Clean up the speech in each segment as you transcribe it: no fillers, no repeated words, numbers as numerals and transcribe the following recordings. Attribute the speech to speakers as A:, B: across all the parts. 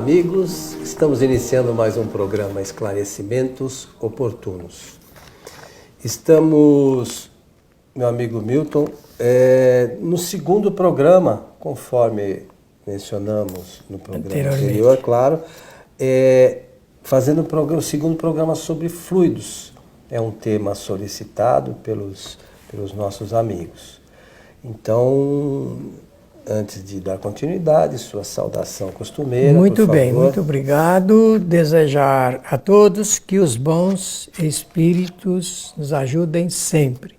A: amigos, estamos iniciando mais um programa Esclarecimentos Oportunos. Estamos, meu amigo Milton, no segundo programa, conforme mencionamos no programa anterior, claro, fazendo o segundo programa sobre fluidos. É um tema solicitado pelos nossos amigos. Então, antes de dar continuidade, sua saudação costumeira,
B: muito
A: por favor.
B: Bem, muito obrigado. Desejar a todos que os bons espíritos nos ajudem sempre.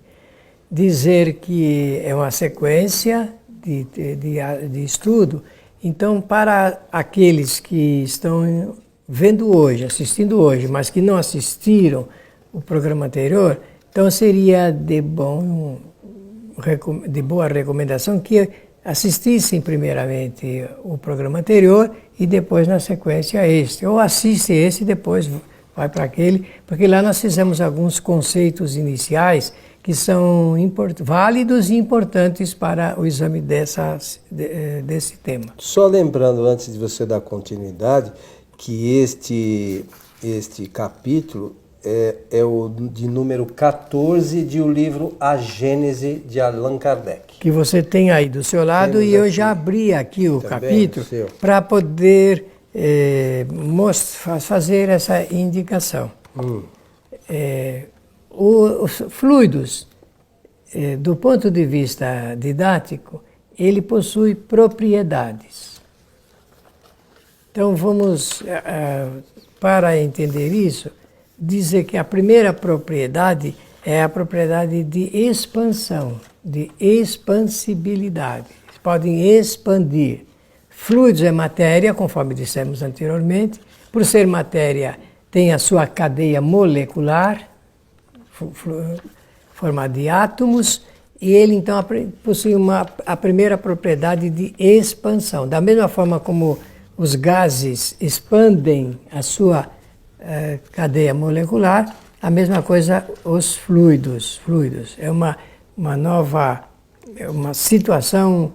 B: Dizer que é uma sequência de estudo. Então, para aqueles que estão vendo hoje, assistindo hoje, mas que não assistiram o programa anterior, então seria de boa recomendação que assistissem primeiramente o programa anterior e depois na sequência este. Ou assiste esse e depois vai para aquele, porque lá nós fizemos alguns conceitos iniciais que são válidos e importantes para o exame desse tema.
A: Só lembrando, antes de você dar continuidade, que este capítulo é o de número 14 de o livro A Gênese de Allan Kardec.
B: Que você tem aí do seu lado. Temos e eu já abri aqui o capítulo para poder fazer essa indicação. Os fluidos, do ponto de vista didático, ele possui propriedades. Então vamos, para entender isso, dizer que a primeira propriedade é a propriedade de expansão, de expansibilidade. Eles podem expandir. Fluidos é matéria, conforme dissemos anteriormente. Por ser matéria, tem a sua cadeia molecular, formada de átomos, e ele então possui a primeira propriedade de expansão. Da mesma forma como os gases expandem a sua cadeia molecular, a mesma coisa os fluidos. É uma situação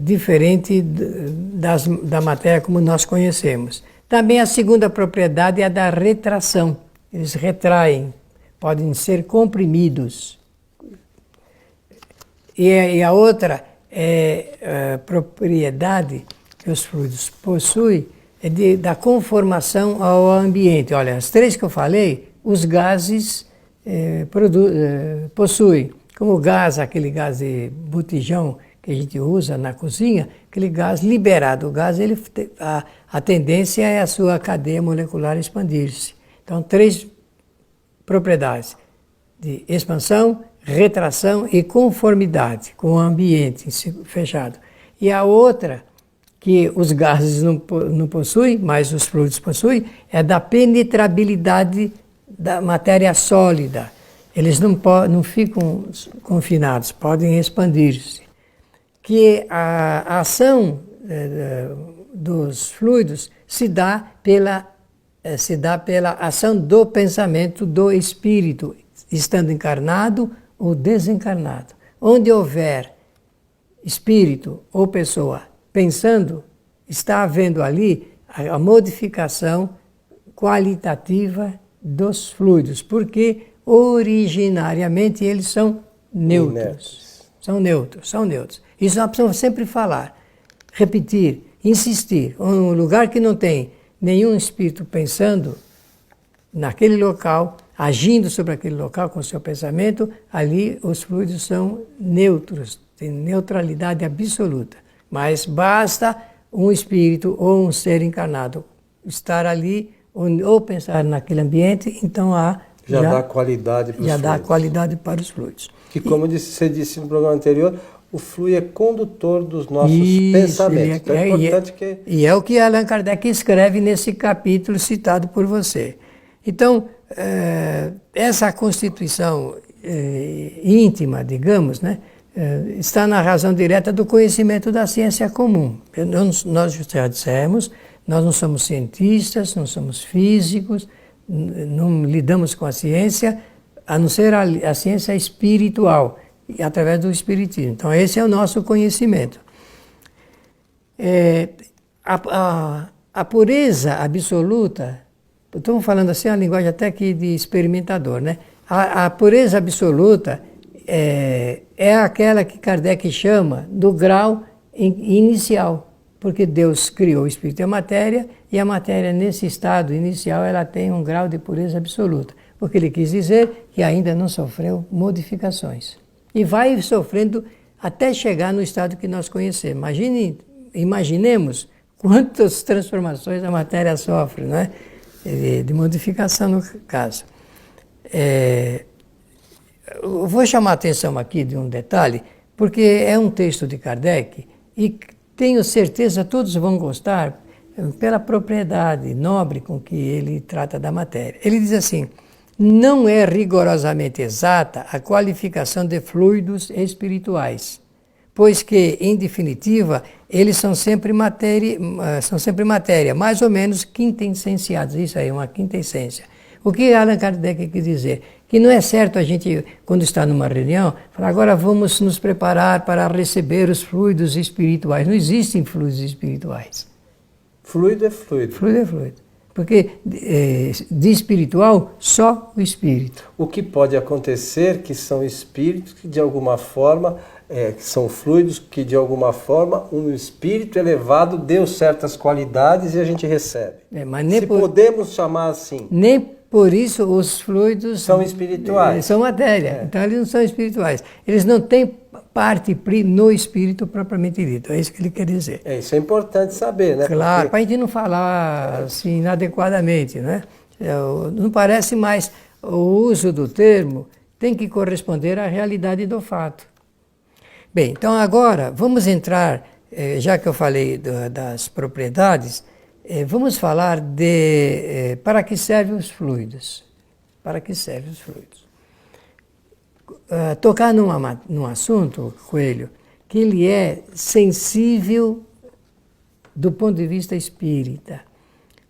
B: diferente da matéria como nós conhecemos. Também a segunda propriedade é a da retração. Eles retraem, podem ser comprimidos. E a outra propriedade que os fluidos possuem é da conformação ao ambiente. Olha, as três que eu falei, os gases possuem. Como o gás, aquele gás de botijão que a gente usa na cozinha, aquele gás liberado. O gás, a tendência é a sua cadeia molecular expandir-se. Então, três propriedades de expansão, retração e conformidade com o ambiente fechado. E a outra, que os gases não possuem, mas os fluidos possuem, é da penetrabilidade da matéria sólida. Eles não ficam confinados, podem expandir-se. Que a ação dos fluidos se dá pela ação do pensamento do espírito, estando encarnado ou desencarnado. Onde houver espírito ou pessoa pensando, está havendo ali a modificação qualitativa dos fluidos, porque originariamente eles são neutros. São neutros. Isso nós precisamos sempre falar, repetir, insistir. Um lugar que não tem nenhum espírito pensando naquele local, agindo sobre aquele local com o seu pensamento, ali os fluidos são neutros, tem neutralidade absoluta. Mas basta um espírito ou um ser encarnado estar ali ou pensar naquele ambiente, então
A: já dá qualidade para os fluidos.
B: Já dá qualidade para os fluidos.
A: Que, como você disse no programa anterior, o fluido é condutor dos nossos pensamentos. Então é importante que...
B: E é o que Allan Kardec escreve nesse capítulo citado por você. Então, essa constituição íntima, digamos, né, está na razão direta do conhecimento da ciência comum. Nós já dissemos, nós não somos cientistas, não somos físicos, não lidamos com a ciência, a não ser a ciência espiritual, através do espiritismo. Então esse é o nosso conhecimento. A A pureza absoluta, estamos falando assim, uma linguagem até aqui de experimentador, né? A pureza absoluta é aquela que Kardec chama do grau inicial, porque Deus criou o espírito e a matéria nesse estado inicial ela tem um grau de pureza absoluta, porque ele quis dizer que ainda não sofreu modificações. E vai sofrendo até chegar no estado que nós conhecemos. Imaginemos quantas transformações a matéria sofre, né? De modificação no caso. Eu vou chamar a atenção aqui de um detalhe, porque é um texto de Kardec e tenho certeza todos vão gostar pela propriedade nobre com que ele trata da matéria. Ele diz assim: não é rigorosamente exata a qualificação de fluidos espirituais, pois que, em definitiva, eles são sempre matéria, mais ou menos quintessenciados. Isso aí, uma quintessência. O que Allan Kardec quer dizer? Que não é certo a gente, quando está numa reunião, falar agora vamos nos preparar para receber os fluidos espirituais. Não existem fluidos espirituais.
A: Fluido é fluido.
B: Fluido é fluido. Porque de espiritual, só o espírito.
A: O que pode acontecer que são espíritos que de alguma forma, que são fluidos que de alguma forma um espírito elevado deu certas qualidades e a gente recebe.
B: Mas
A: podemos chamar assim.
B: Nem por isso os fluidos
A: são espirituais.
B: São matéria. Então eles não são espirituais. Eles não têm parte no espírito propriamente dito. É isso que ele quer dizer.
A: Isso é importante saber, né?
B: Claro, para a gente não falar assim inadequadamente, né? Não parece mais o uso do termo tem que corresponder à realidade do fato. Bem, então agora vamos entrar, já que eu falei das propriedades, vamos falar de para que servem os fluidos. Para que servem os fluidos? Tocar num assunto, Coelho, que ele é sensível do ponto de vista espírita.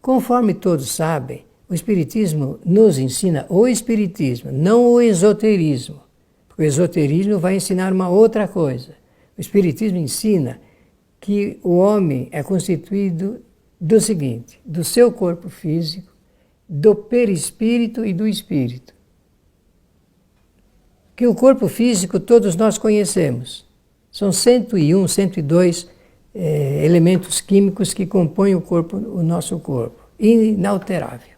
B: Conforme todos sabem, o Espiritismo nos ensina o Espiritismo, não o esoterismo. Porque o esoterismo vai ensinar uma outra coisa. O Espiritismo ensina que o homem é constituído do seguinte: do seu corpo físico, do perispírito e do espírito. Que o corpo físico todos nós conhecemos. São 101, 102 elementos químicos que compõem o nosso corpo, inalterável.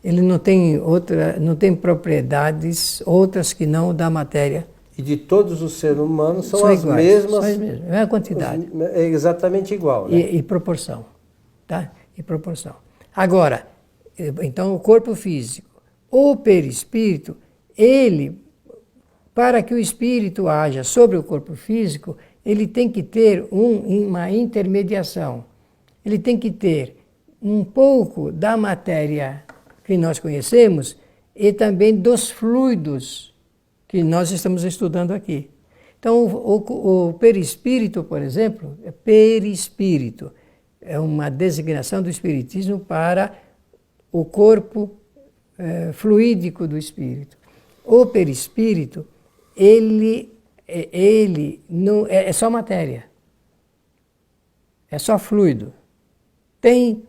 B: Ele não tem propriedades outras que não da matéria.
A: E de todos os seres humanos são as mesmas.
B: São as mesmas, é a quantidade.
A: É exatamente igual, né?
B: E proporção, tá? E proporção. Agora, então o corpo físico, o perispírito, para que o espírito haja sobre o corpo físico, ele tem que ter uma intermediação. Ele tem que ter um pouco da matéria que nós conhecemos e também dos fluidos que nós estamos estudando aqui. Então, o perispírito, por exemplo, perispírito, é uma designação do espiritismo para o corpo fluídico do espírito. O perispírito, ele não, é só matéria, é só fluido. Tem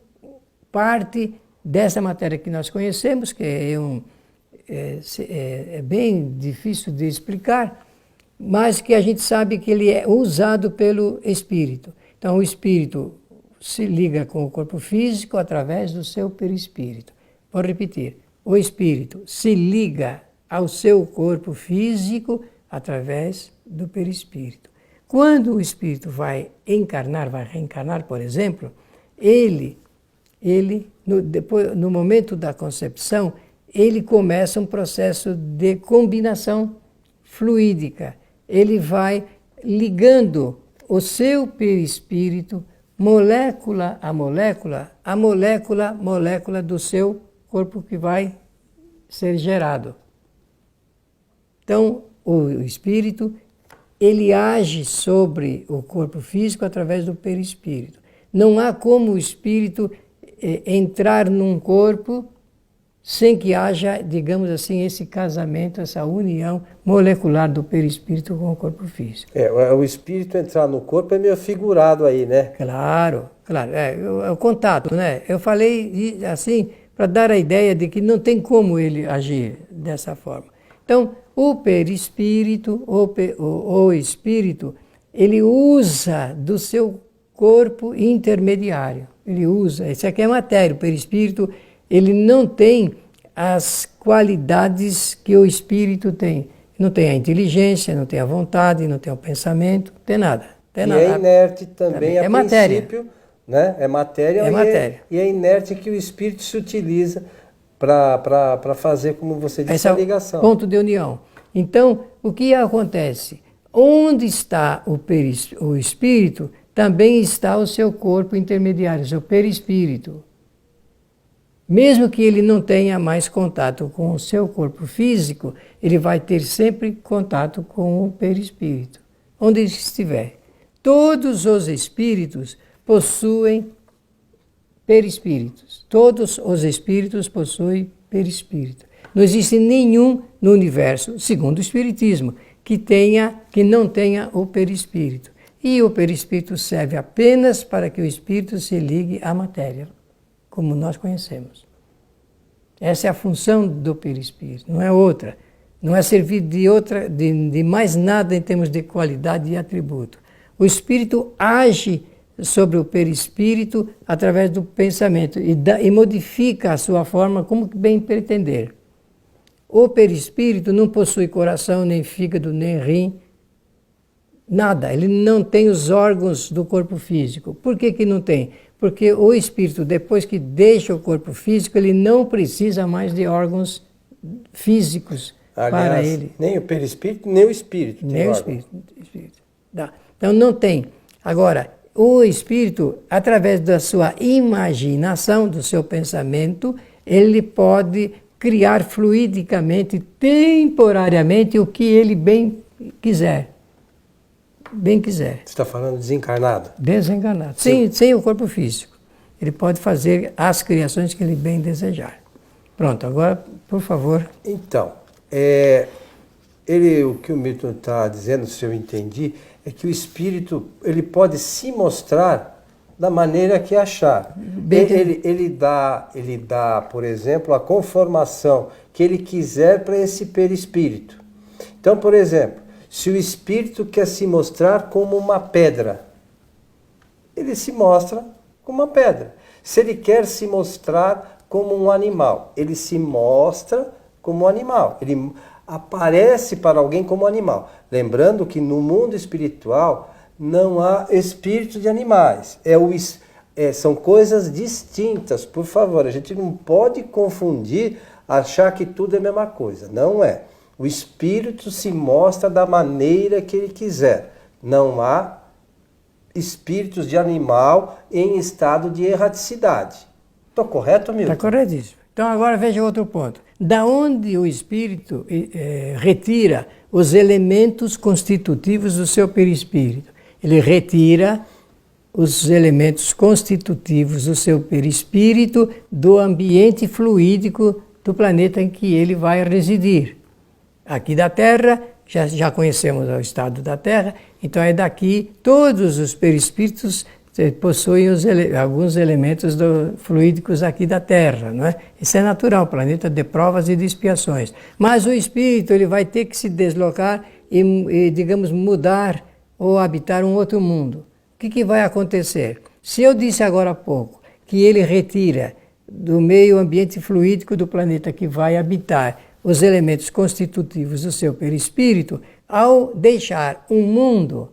B: parte dessa matéria que nós conhecemos, que é bem difícil de explicar, mas que a gente sabe que ele é usado pelo espírito. Então o espírito se liga com o corpo físico através do seu perispírito. Vou repetir, o espírito se liga ao seu corpo físico através do perispírito. Quando o espírito vai reencarnar, por exemplo, no momento da concepção, ele começa um processo de combinação fluídica. Ele vai ligando o seu perispírito, molécula a molécula do seu corpo que vai ser gerado. Então, o espírito, ele age sobre o corpo físico através do perispírito. Não há como o espírito entrar num corpo sem que haja, digamos assim, esse casamento, essa união molecular do perispírito com o corpo físico.
A: O espírito entrar no corpo é meio figurado aí, né?
B: Claro. Claro, o contato, né? Eu falei assim para dar a ideia de que não tem como ele agir dessa forma. Então, o perispírito, o espírito, ele usa do seu corpo intermediário. Ele usa, isso aqui é matéria, o perispírito, ele não tem as qualidades que o espírito tem. Não tem a inteligência, não tem a vontade, não tem o pensamento, não tem nada.
A: Tem nada. É inerte também,
B: é matéria.
A: Né? É matéria, e é inerte que o espírito se utiliza para fazer, como você disse, a ligação.
B: É o ponto de união. Então, o que acontece? Onde está o espírito, também está o seu corpo intermediário, o seu perispírito. Mesmo que ele não tenha mais contato com o seu corpo físico, ele vai ter sempre contato com o perispírito, onde estiver. Todos os espíritos possuem perispíritos. Todos os espíritos possuem perispírito. Não existe nenhum no universo, segundo o Espiritismo, que não tenha o perispírito. E o perispírito serve apenas para que o espírito se ligue à matéria, como nós conhecemos. Essa é a função do perispírito, não é outra. Não é servir de mais nada em termos de qualidade e atributo. O espírito age sobre o perispírito através do pensamento e modifica a sua forma como bem pretender. O perispírito não possui coração, nem fígado, nem rim, nada. Ele não tem os órgãos do corpo físico. Por que não tem? Porque o espírito, depois que deixa o corpo físico, ele não precisa mais de órgãos físicos. Aliás, para ele.
A: Nem o perispírito, nem o espírito.
B: Nem o espírito. Então não tem. Agora, o espírito, através da sua imaginação, do seu pensamento, ele pode criar fluidicamente, temporariamente, o que ele bem quiser. Bem quiser.
A: Você está falando desencarnado?
B: Desencarnado. Sem o corpo físico. Ele pode fazer as criações que ele bem desejar. Pronto, agora, por favor.
A: Então, o que o Milton está dizendo, se eu entendi, é que o espírito ele pode se mostrar da maneira que achar. Ele dá, por exemplo, a conformação que ele quiser para esse perispírito. Então, por exemplo, se o espírito quer se mostrar como uma pedra, ele se mostra como uma pedra. Se ele quer se mostrar como um animal, ele se mostra como um animal. Ele aparece para alguém como animal. Lembrando que no mundo espiritual não há espírito de animais. São coisas distintas, por favor. A gente não pode confundir, achar que tudo é a mesma coisa. Não é. O espírito se mostra da maneira que ele quiser. Não há espíritos de animal em estado de erraticidade. Estou correto, Milton?
B: Está corretíssimo. Então agora veja outro ponto. Da onde o espírito retira os elementos constitutivos do seu perispírito? Ele retira os elementos constitutivos do seu perispírito do ambiente fluídico do planeta em que ele vai residir. Aqui da Terra, já conhecemos o estado da Terra, então é daqui, todos os perispíritos possuem alguns elementos fluídicos aqui da Terra, não é? Isso é natural, planeta de provas e de expiações. Mas o espírito ele vai ter que se deslocar e digamos, mudar ou habitar um outro mundo. O que vai acontecer? Se eu disse agora há pouco que ele retira do meio ambiente fluídico do planeta que vai habitar os elementos constitutivos do seu perispírito, ao deixar um mundo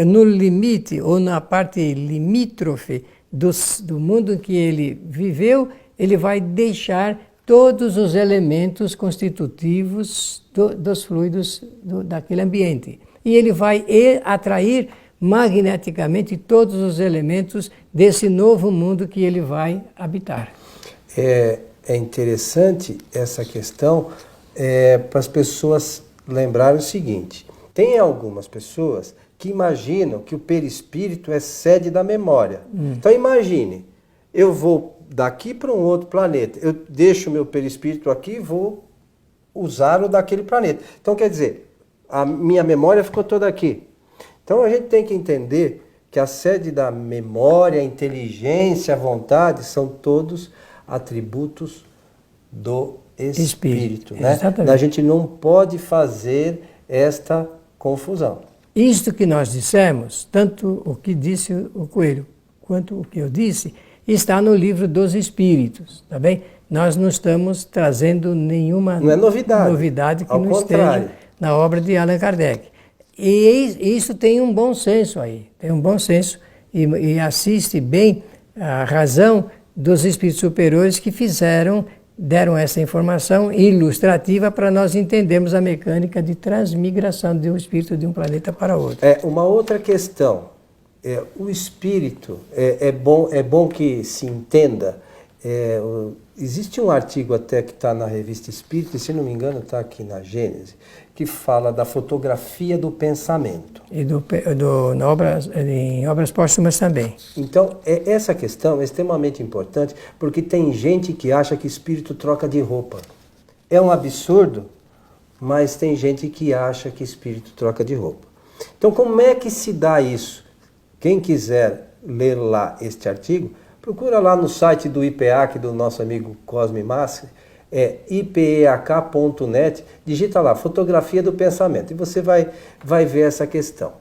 B: no limite ou na parte limítrofe do mundo em que ele viveu, ele vai deixar todos os elementos constitutivos dos fluidos daquele ambiente. E ele vai atrair magneticamente todos os elementos desse novo mundo que ele vai habitar.
A: É interessante essa questão para as pessoas lembrarem o seguinte: tem algumas pessoas que imaginam que o perispírito é sede da memória. Então imagine, eu vou daqui para um outro planeta, eu deixo o meu perispírito aqui e vou usar o daquele planeta. Então quer dizer, a minha memória ficou toda aqui. Então a gente tem que entender que a sede da memória, a inteligência, a vontade são todos atributos do Espírito, né? A gente não pode fazer esta confusão.
B: Isto que nós dissemos, tanto o que disse o Coelho quanto o que eu disse, está no livro dos Espíritos, tá bem? Nós não estamos trazendo nenhuma novidade que não esteja na obra de Allan Kardec. E isso tem um bom senso aí, tem um bom senso e assiste bem a razão dos espíritos superiores que deram essa informação ilustrativa para nós entendermos a mecânica de transmigração de um espírito de um planeta para outro.
A: Uma outra questão, o espírito, é bom que se entenda, existe um artigo até que está na Revista Espírita, e se não me engano está aqui na Gênese, que fala da fotografia do pensamento.
B: E em obras póstumas também.
A: Então, essa questão é extremamente importante, porque tem gente que acha que espírito troca de roupa. É um absurdo, mas tem gente que acha que espírito troca de roupa. Então, como é que se dá isso? Quem quiser ler lá este artigo, procura lá no site do IPEAC, do nosso amigo Cosme Massi, ipeak.net, digita lá, fotografia do pensamento, e você vai ver essa questão.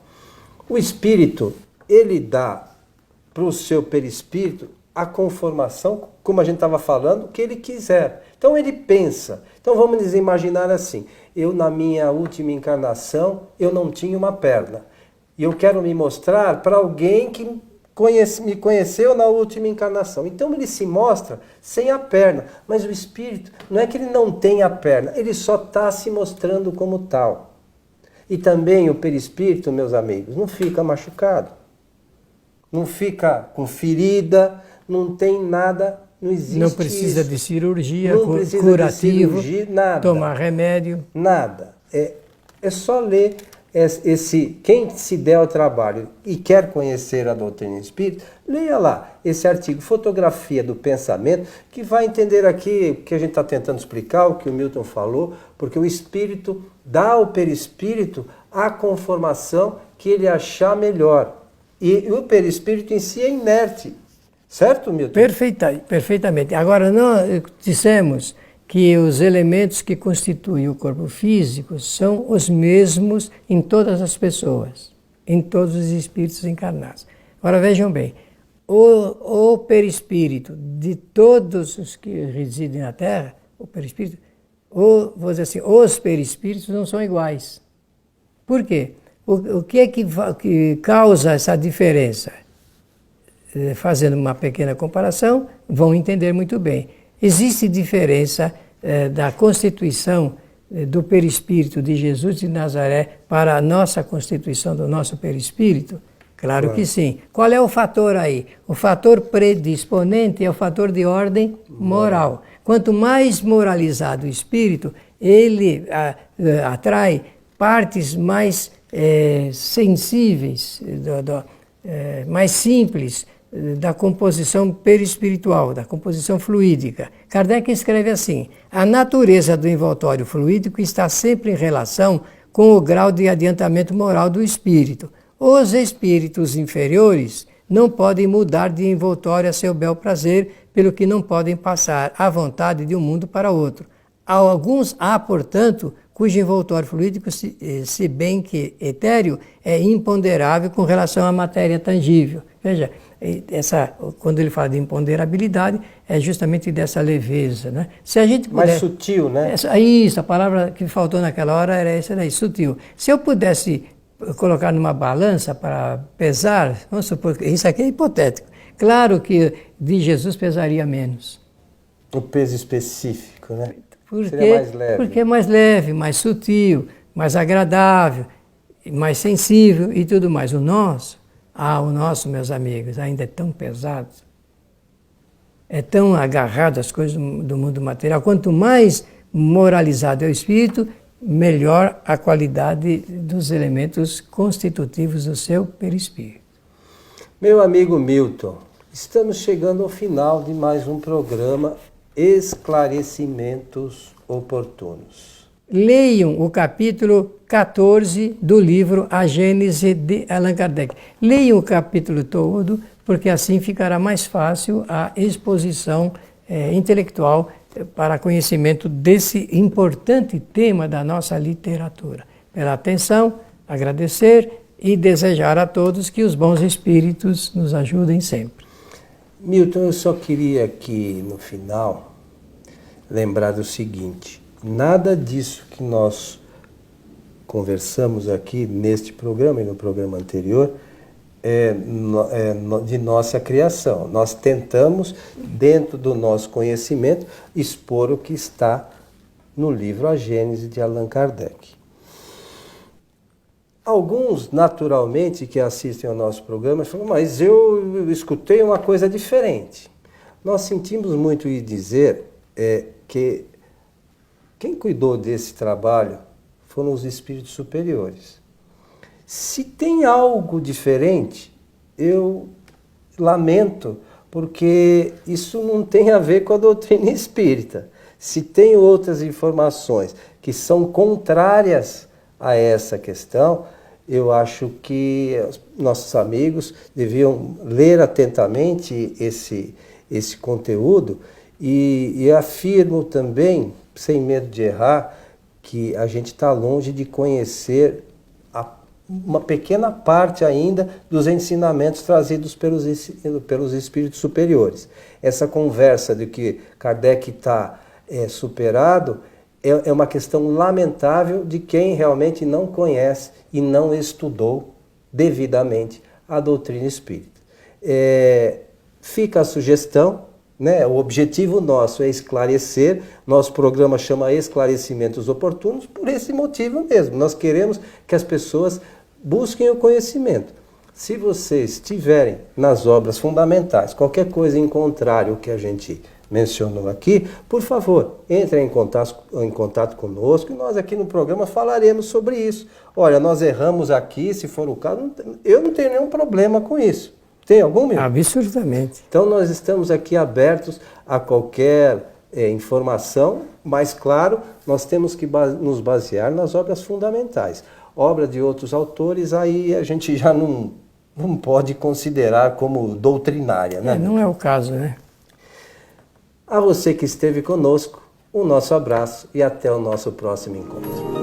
A: O espírito, ele dá para o seu perispírito a conformação, como a gente estava falando, que ele quiser. Então ele pensa. Então vamos imaginar assim, eu na minha última encarnação, eu não tinha uma perna. E eu quero me mostrar para alguém que me conheceu na última encarnação. Então ele se mostra sem a perna. Mas o espírito, não é que ele não tem a perna, ele só está se mostrando como tal. E também o perispírito, meus amigos, não fica machucado. Não fica com ferida, não tem nada, não existe.
B: Não precisa
A: isso.
B: De cirurgia,
A: não precisa
B: curativo,
A: de cirurgia, nada.
B: Tomar remédio.
A: Nada. É só ler. Quem se der ao trabalho e quer conhecer a doutrina espírita, leia lá esse artigo, Fotografia do Pensamento, que vai entender aqui o que a gente está tentando explicar, o que o Milton falou, porque o espírito dá ao perispírito a conformação que ele achar melhor. E o perispírito em si é inerte. Certo, Milton?
B: Perfeitamente. Agora, nós dissemos que os elementos que constituem o corpo físico são os mesmos em todas as pessoas, em todos os espíritos encarnados. Agora vejam bem, o perispírito de todos os que residem na Terra, o perispírito, vou dizer assim, os perispíritos não são iguais. Por quê? O que é que causa essa diferença? Fazendo uma pequena comparação, vão entender muito bem. Existe diferença da constituição do perispírito de Jesus de Nazaré para a nossa constituição do nosso perispírito? Claro que sim. Qual é o fator aí? O fator predisponente é o fator de ordem moral. Quanto mais moralizado o espírito, ele atrai partes mais sensíveis, mais simples, da composição perispiritual, da composição fluídica. Kardec escreve assim: a natureza do envoltório fluídico está sempre em relação com o grau de adiantamento moral do espírito. Os espíritos inferiores não podem mudar de envoltório a seu bel prazer, pelo que não podem passar à vontade de um mundo para outro. Há, portanto, cujo envoltório fluídico, se bem que etéreo, é imponderável com relação à matéria tangível. Veja, quando ele fala de imponderabilidade, é justamente dessa leveza, né? Se a gente puder,
A: mais sutil, né?
B: Isso, a palavra que faltou naquela hora era essa daí, sutil. Se eu pudesse colocar numa balança para pesar, vamos supor que isso aqui é hipotético, claro que de Jesus pesaria menos.
A: O peso específico, né?
B: Seria mais leve. Porque é mais leve, mais sutil, mais agradável, mais sensível e tudo mais. O nosso, meus amigos, ainda é tão pesado, é tão agarrado às coisas do mundo material. Quanto mais moralizado é o espírito, melhor a qualidade dos elementos constitutivos do seu perispírito.
A: Meu amigo Milton, estamos chegando ao final de mais um programa Esclarecimentos Oportunos.
B: Leiam o capítulo 14 do livro A Gênese de Allan Kardec. Leia o capítulo todo, porque assim ficará mais fácil a exposição intelectual para conhecimento desse importante tema da nossa literatura. Pela atenção, agradecer e desejar a todos que os bons espíritos nos ajudem sempre.
A: Milton, eu só queria aqui no final lembrar do seguinte: nada disso que nós conversamos aqui neste programa e no programa anterior é de nossa criação. Nós tentamos, dentro do nosso conhecimento, expor o que está no livro A Gênese de Allan Kardec. Alguns, naturalmente, que assistem ao nosso programa, falam, mas eu escutei uma coisa diferente. Nós sentimos muito em dizer que quem cuidou desse trabalho foram os espíritos superiores. Se tem algo diferente, eu lamento, porque isso não tem a ver com a doutrina espírita. Se tem outras informações que são contrárias a essa questão, eu acho que nossos amigos deviam ler atentamente esse conteúdo e afirmo também, sem medo de errar, que a gente está longe de conhecer uma pequena parte ainda dos ensinamentos trazidos pelos espíritos superiores. Essa conversa de que Kardec está superado é uma questão lamentável de quem realmente não conhece e não estudou devidamente a doutrina espírita. Fica a sugestão, né? O objetivo nosso é esclarecer, nosso programa chama Esclarecimentos Oportunos, por esse motivo mesmo. Nós queremos que as pessoas busquem o conhecimento. Se vocês tiverem nas obras fundamentais qualquer coisa em contrário ao que a gente mencionou aqui, por favor, entrem em contato conosco e nós aqui no programa falaremos sobre isso. Olha, nós erramos aqui, se for o caso, eu não tenho nenhum problema com isso. Tem algum, meu?
B: Absolutamente.
A: Então nós estamos aqui abertos a qualquer informação, mas claro, nós temos que nos basear nas obras fundamentais. Obra de outros autores, aí a gente já não pode considerar como doutrinária, né?
B: Não é o caso, né?
A: A você que esteve conosco, o nosso abraço e até o nosso próximo encontro.